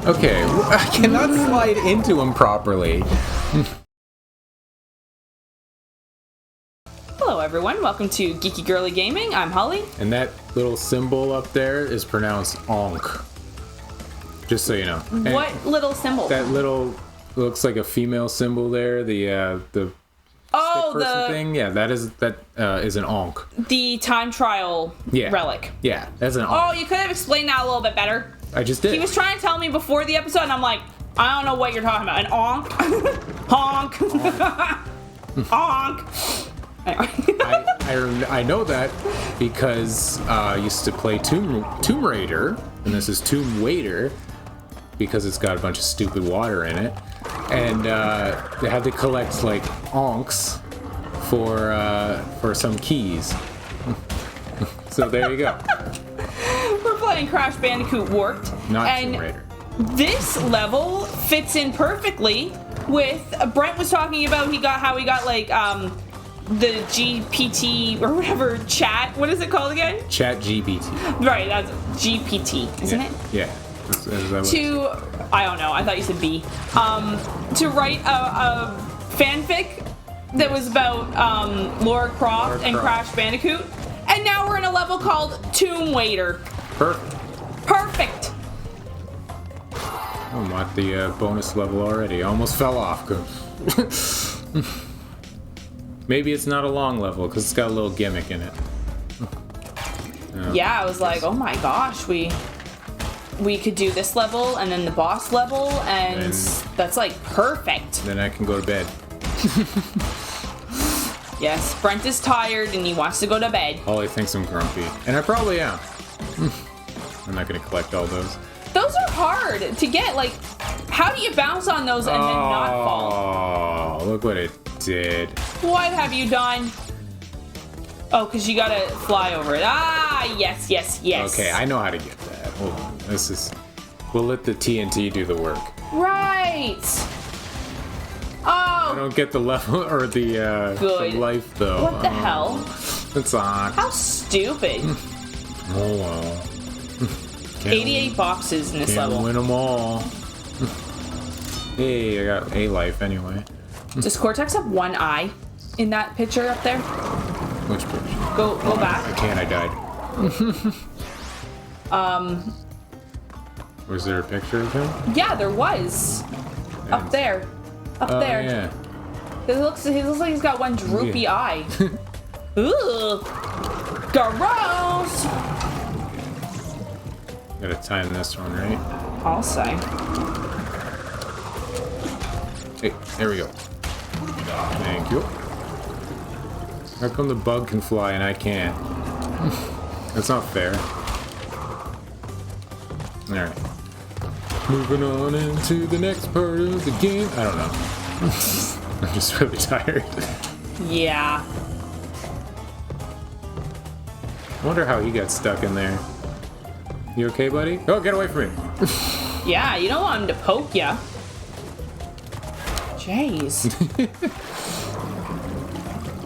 Okay, I cannot slide into him properly. Hello everyone, welcome to Geeky Girly Gaming. I'm Holly. And that little symbol up there is pronounced onk. Just so you know. And what little symbol? that little looks like a female symbol there. The stick person thing. Yeah, that is an onk. The time trial relic. Yeah, that's an onk. Oh, you could have explained that a little bit better. I just did. He was trying to tell me before the episode, and I'm like, I don't know what you're talking about. An onk, honk, onk. I know that because I used to play Tomb Raider, and this is Tomb Waiter because it's got a bunch of stupid water in it, and they had to collect like onks for some keys. So there you go. We're playing Crash Bandicoot Warped, Not Tomb Raider. This level fits in perfectly with Brent was talking about how he got like the GPT or whatever chat. What is it called again? Chat GPT. Right, that's GPT, isn't it? Yeah. I don't know. I thought you said B. To write a fanfic that was about Lara Croft and Crash Bandicoot, and now we're in a level called Tomb Waiter. Perfect. I'm at the bonus level already. I almost fell off. Maybe it's not a long level because it's got a little gimmick in it. Yeah, I was like, oh my gosh, we could do this level and then the boss level, and that's like perfect. Then I can go to bed. Yes, Brent is tired and he wants to go to bed. Holly thinks I'm grumpy, and I probably am. I'm not gonna collect all those. Those are hard to get. Like, how do you bounce on those and then not fall? Oh, look what it did. What have you done? Oh, because you gotta fly over it. Ah, yes. Okay, I know how to get that. Hold on. We'll let the TNT do the work. Right. Oh. I don't get the level or the life though. What the hell? It's on. How stupid. Oh well. 88 boxes in this level. Can't win them all. Hey, I got a life anyway. Does Cortex have one eye in that picture up there? Which picture? Go back. I can't. I died. Was there a picture of him? Yeah, there was. Up there. Up there. Yeah. He looks like he's got one droopy eye. Ugh. Gross. Gotta time this one, right? I'll say. Hey, there we go. Thank you. How come the bug can fly and I can't? That's not fair. Alright. Moving on into the next part of the game. I don't know. I'm just really tired. Yeah. I wonder how he got stuck in there. You okay, buddy? Oh, get away from me. Yeah, you don't want him to poke ya. Jeez.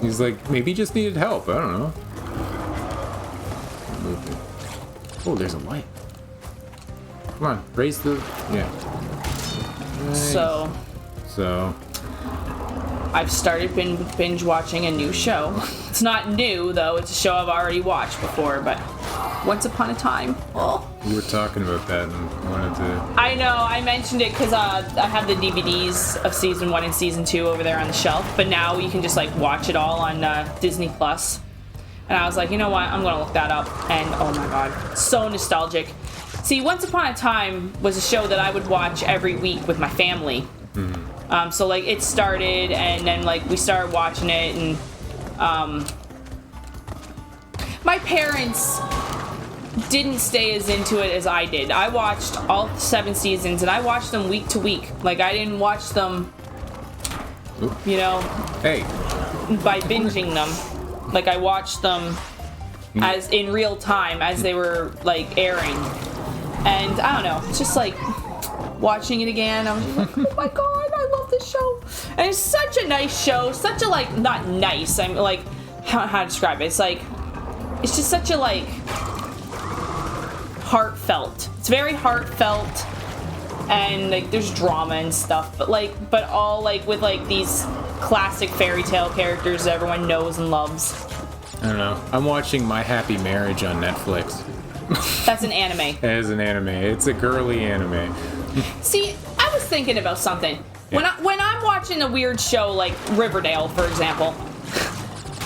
He's like, maybe he just needed help. I don't know. Oh, there's a light. Come on, raise the... Yeah. Nice. So... I've started binge watching a new show. It's not new, though. It's a show I've already watched before, but Once Upon a Time. Oh. We were talking about that and wanted to... I know, I mentioned it because I have the DVDs of season 1 and season 2 over there on the shelf, but now you can just like watch it all on Disney Plus. And I was like, you know what, I'm gonna look that up, and oh my god, so nostalgic. See, Once Upon a Time was a show that I would watch every week with my family. Mm-hmm. So like it started, and then like we started watching it, and my parents didn't stay as into it as I did. I watched all 7 seasons, and I watched them week to week. Like I didn't watch them, you know, by binging them. Like I watched them as in real time as they were like airing. And I don't know, it's just like watching it again, I was like, oh my god, I love this show. And it's such a nice show, such a like, not nice, I'm like, how to describe it? It's like, it's just such a like, heartfelt. It's very heartfelt. and like there's drama and stuff, but all like with like these classic fairy tale characters that everyone knows and loves. I don't know. I'm watching My Happy Marriage on Netflix. That's an anime. It is an anime. It's a girly anime. See, I was thinking about something. Yeah. When I'm watching a weird show like Riverdale, for example,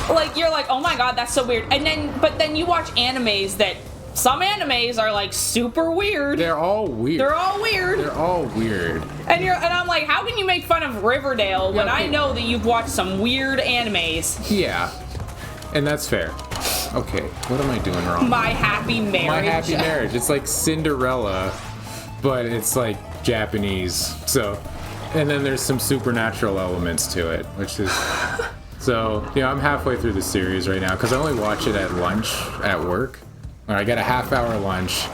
like you're like, oh my god, that's so weird. But then you watch animes that some animes are like super weird. They're all weird. They're all weird. They're all weird. And I'm like, how can you make fun of Riverdale when okay. I know that you've watched some weird animes? Yeah. And that's fair. Okay, what am I doing wrong? My Happy Marriage. My Happy Marriage. It's like Cinderella, but it's like Japanese. So, and then there's some supernatural elements to it, which is... So, I'm halfway through the series right now, because I only watch it at lunch at work. I got a half-hour lunch,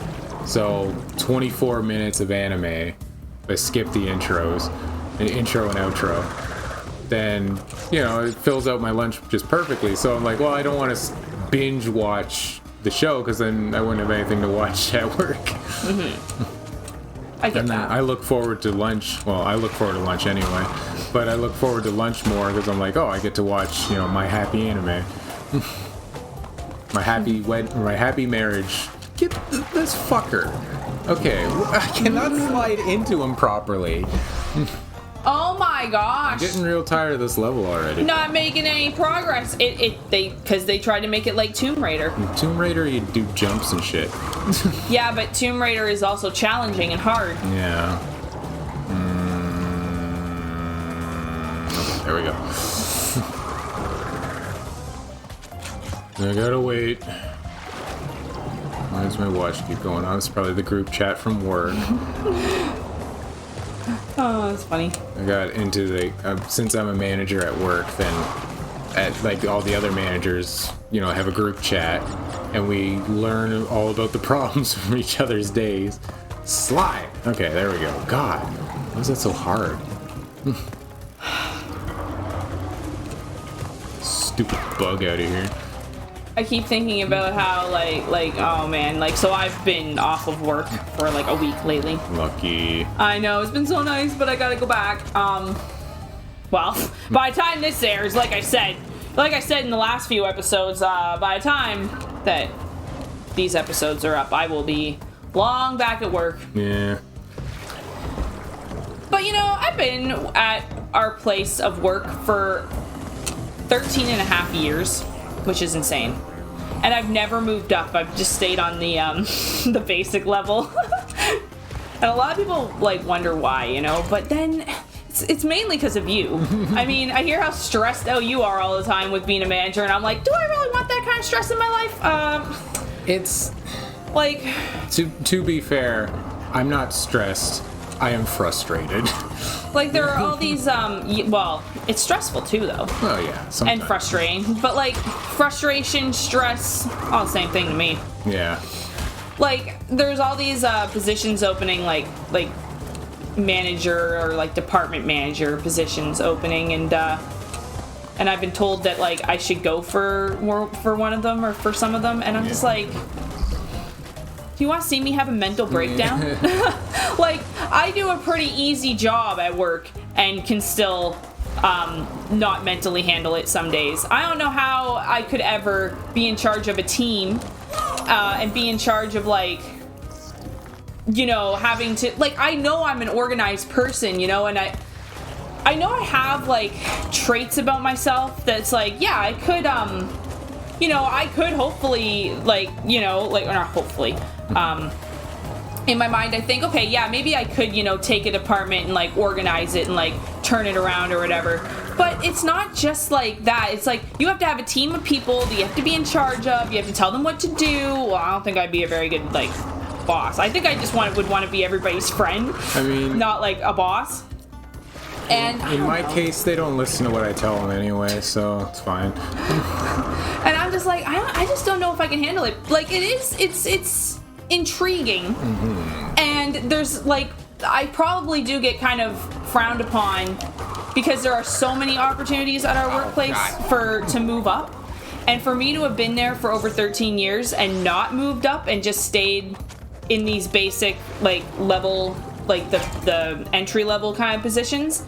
so 24 minutes of anime. I skip the intros, the intro and outro. Then, it fills out my lunch just perfectly. So I'm like, well, I don't want to binge watch the show, because then I wouldn't have anything to watch at work. I get that. I look forward to lunch. Well, I look forward to lunch anyway, but I look forward to lunch more because I'm like, oh, I get to watch, My Happy Anime. My happy marriage. Get this fucker. Okay, I cannot slide into him properly. Oh my gosh. I'm getting real tired of this level already. Not making any progress. Because they tried to make it like Tomb Raider. In Tomb Raider, you do jumps and shit. Yeah, but Tomb Raider is also challenging and hard. Yeah. Okay, there we go. I gotta wait. Why does my watch keep going on? It's probably the group chat from work. Oh, that's funny. I got into since I'm a manager at work, then like all the other managers, have a group chat, and we learn all about the problems from each other's days. Slide. Okay, there we go. God, why is that so hard? Stupid bug out of here. I keep thinking about how oh man, so I've been off of work for like a week lately. Lucky. I know, it's been so nice, but I gotta go back. Well, by the time this airs, like I said in the last few episodes, by the time that these episodes are up, I will be long back at work. Yeah. But I've been at our place of work for 13 and a half years. Which is insane. And I've never moved up. I've just stayed on the the basic level. And a lot of people wonder why, but then it's mainly because of you. I mean, I hear how stressed out you are all the time with being a manager, and I'm like, do I really want that kind of stress in my life? It's like to be fair, I'm not stressed. I am frustrated. There are all these, well, it's stressful too, though. Oh, yeah. Sometimes. And frustrating. But, frustration, stress, all the same thing to me. Yeah. There's all these positions opening, like manager or, department manager positions opening, and I've been told that, I should go for one of them or for some of them, and I'm just like... Do you want to see me have a mental breakdown? I do a pretty easy job at work and can still not mentally handle it some days. I don't know how I could ever be in charge of a team and be in charge of having to I know I'm an organized person, and I know I have traits about myself that's yeah, I could I could hopefully or not hopefully in my mind I think, okay, yeah, maybe I could take a department and organize it and turn it around or whatever, but it's not just that. It's you have to have a team of people that you have to be in charge of. You have to tell them what to do. Well, I don't think I'd be a very good boss. I think I just would want to be everybody's friend. I mean, not a boss. And in my case, they don't listen to what I tell them anyway, so it's fine. And I'm just I just don't know if I can handle it. It's intriguing, and there's I probably do get kind of frowned upon because there are so many opportunities at our workplace to move up, and for me to have been there for over 13 years and not moved up and just stayed in these basic level like the entry level kind of positions,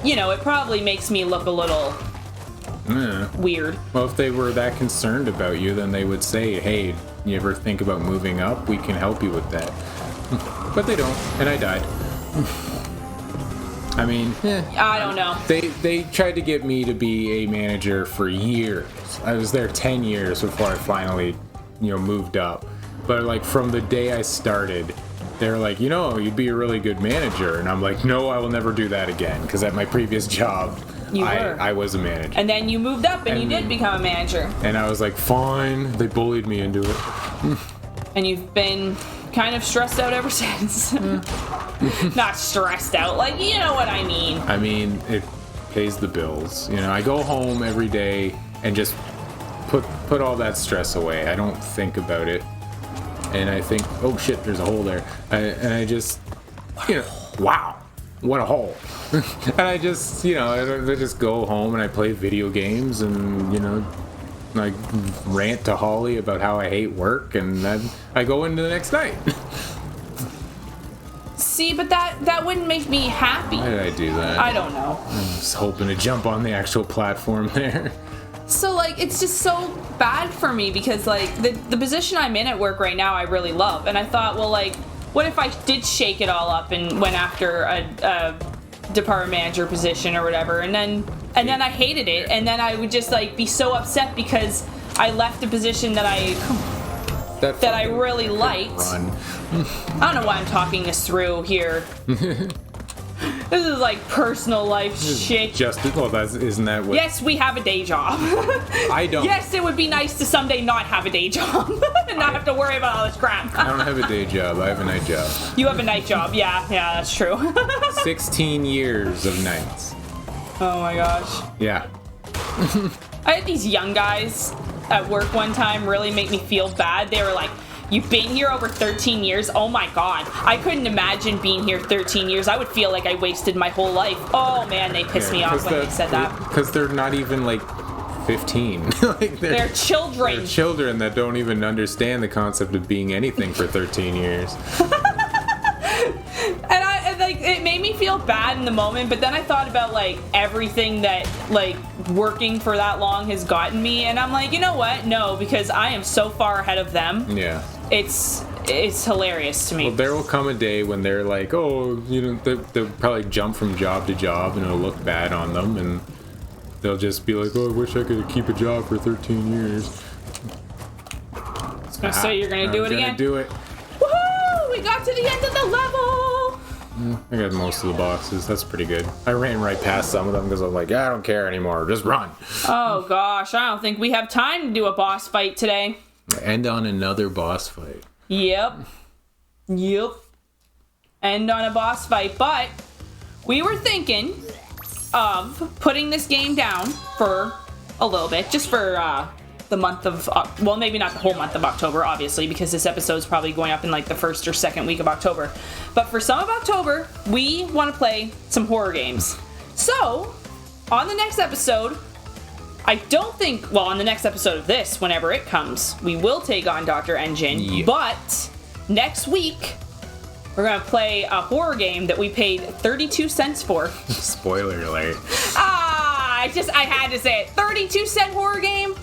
you know, it probably makes me look a little weird. Well, if they were that concerned about you, then they would say, hey, you ever think about moving up? We can help you with that. But they don't, and I died. I mean, I don't know. They tried to get me to be a manager for years. I was there 10 years before I finally, moved up. But like from the day I started, they're like, you'd be a really good manager. And I'm like, no, I will never do that again. Because at my previous job, I was a manager. And then you moved up and you did become a manager. And I was like, fine. They bullied me into it. And you've been kind of stressed out ever since. Not stressed out, like, you know what I mean. I mean, it pays the bills. I go home every day and just put all that stress away. I don't think about it. And I think, oh shit, there's a hole there. And I just, wow, what a hole. And I just, I just go home and I play video games and, I rant to Holly about how I hate work, and then I go into the next night. See, but that wouldn't make me happy. Why did I do that? I don't know. I'm just hoping to jump on the actual platform there. So, like, it's just so bad for me because, like, the position I'm in at work right now I really love. And I thought, well, like, what if I did shake it all up and went after a department manager position or whatever, and then I hated it, and then I would just, like, be so upset because I left a position that I really liked. I don't know why I'm talking this through here. This is like personal life shit. Isn't that what? Yes, we have a day job. I don't. Yes, it would be nice to someday not have a day job and not have to worry about all this crap. I don't have a day job. I have a night job. You have a night job. Yeah, that's true. 16 years of nights. Oh my gosh. Yeah. I had these young guys at work one time really make me feel bad. They were like, you've been here over 13 years? Oh my god. I couldn't imagine being here 13 years. I would feel like I wasted my whole life. Oh man, they pissed me off when they said that. Because they're not even like 15. Like they're children. They're children that don't even understand the concept of being anything for 13 years. And like, it made me feel bad in the moment, but then I thought about like everything that like working for that long has gotten me, and I'm like, you know what? No, because I am so far ahead of them. Yeah. It's hilarious to me. Well, there will come a day when they're like, oh, they'll probably jump from job to job, and it'll look bad on them, and they'll just be like, oh, I wish I could keep a job for 13 years. So you're gonna do it again? I'm gonna do it. Woohoo! We got to the end of the level! I got most of the boxes. That's pretty good. I ran right past some of them because I'm like, I don't care anymore. Just run. Oh gosh, I don't think we have time to do a boss fight today. End on another boss fight. Yep. End on a boss fight, but we were thinking of putting this game down for a little bit, just for the month of, well, maybe not the whole month of October, obviously, because this episode is probably going up in like the first or second week of October. But for some of October, we want to play some horror games. So, on the next episode, on the next episode of this, whenever it comes, we will take on Dr. Engine. Yeah. But next week, we're going to play a horror game that we paid 32 cents for. Spoiler alert. I had to say it. 32-cent horror game?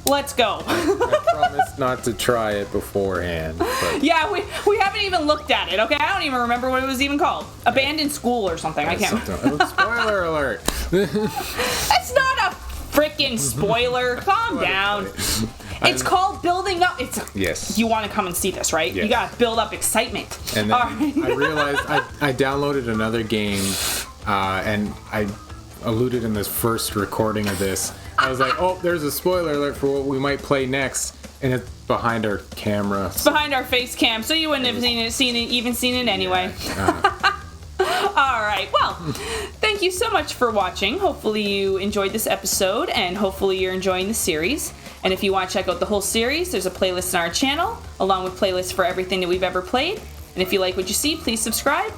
Let's go. I promised not to try it beforehand. But yeah, we haven't even looked at it, okay? I don't even remember what it was even called. Abandoned School or something. I can't remember. Spoiler alert. That's not a freaking spoiler. Calm down. It's called building up. Yes. You want to come and see this, right? Yes. You got to build up excitement. And then I realized I downloaded another game, and I alluded in this first recording of this. I was like, oh, there's a spoiler alert for what we might play next, and it's behind our camera. It's behind our face cam, so you wouldn't have seen it anyway. Yeah. All right, well, thank you so much for watching. Hopefully you enjoyed this episode, and hopefully you're enjoying the series. And if you want to check out the whole series, there's a playlist on our channel, along with playlists for everything that we've ever played. And if you like what you see, please subscribe,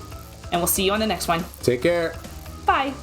and we'll see you on the next one. Take care. Bye.